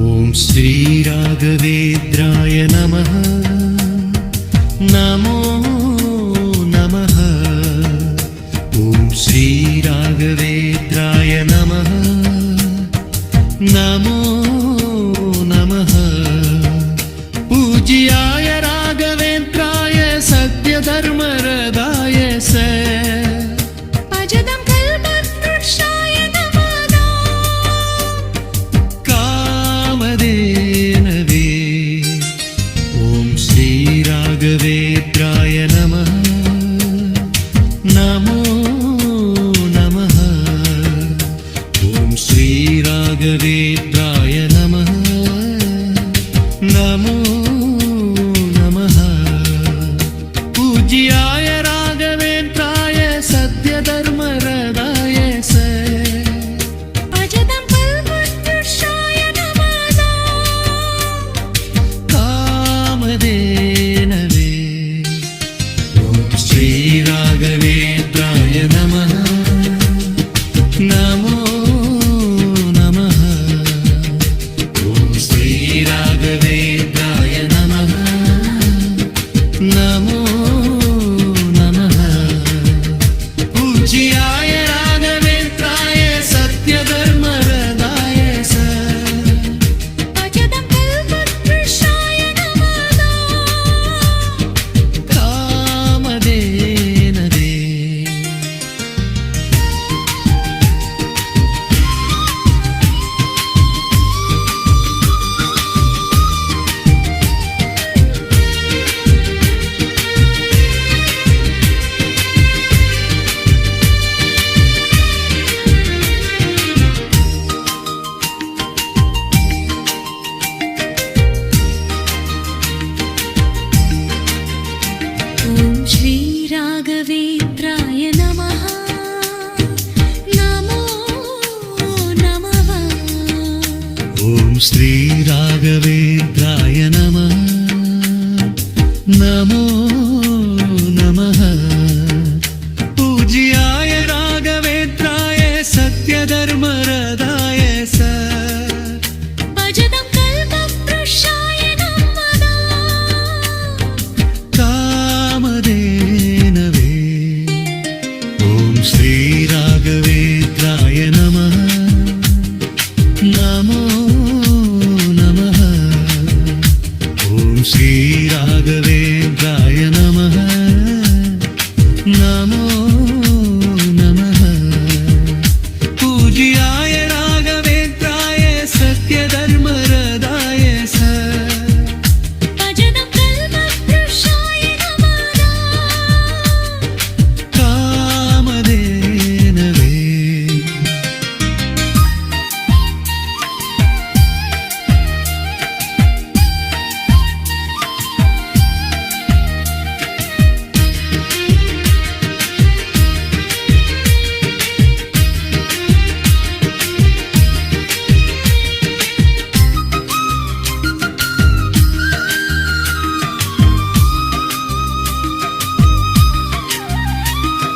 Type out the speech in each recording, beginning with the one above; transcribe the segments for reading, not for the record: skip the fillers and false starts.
ॐ श्रीराघवेन्द्राय नमः। नमो नमः। ॐ श्रीराघवेन्द्राय नमः। नमो नमः। पूज्याय राघवेन्द्राय सत्यधर्मरदाय स राघवेन्द्राय नमः। नमो नमः। ॐ श्रीराघवेन्द्राय नमः। नमो नमः। पूज्याय राघवेन्द्राय सत्यधर्मरदाय स श्रीराघवेन्द्राय नमः। नमो नमः। ॐ श्रीराघवेन्द्राय नमः। नमो नमः। पूज्याय राघवेन्द्राय सत्यधर्मरदाय स श्रीराघवेन्द्राय नमः। नमो नमः। ॐ श्रीराघवेन्द्राय नमः। नमो नमः। पूज्याय राघवेन्द्राय सत्यधर्मरदाय स श्रीराघवेन्द्राय नमः। नमो नमः। ॐ श्रीराघवेन्द्राय नमः। नमो नमः। पूज्याय राघवेन्द्राय सत्यधर्मरदाय स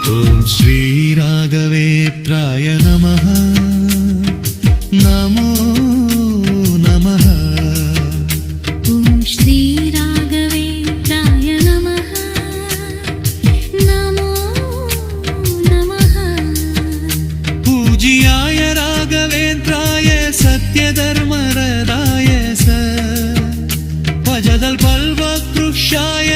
ॐ श्रीराघवेन्द्राय नमः। नमो नमः। ॐ श्रीराघवेन्द्राय नमः। नमो नमः। पूज्याय राघवेन्द्राय सत्यधर्मरदाय स भजदल्पल्ववृक्षाय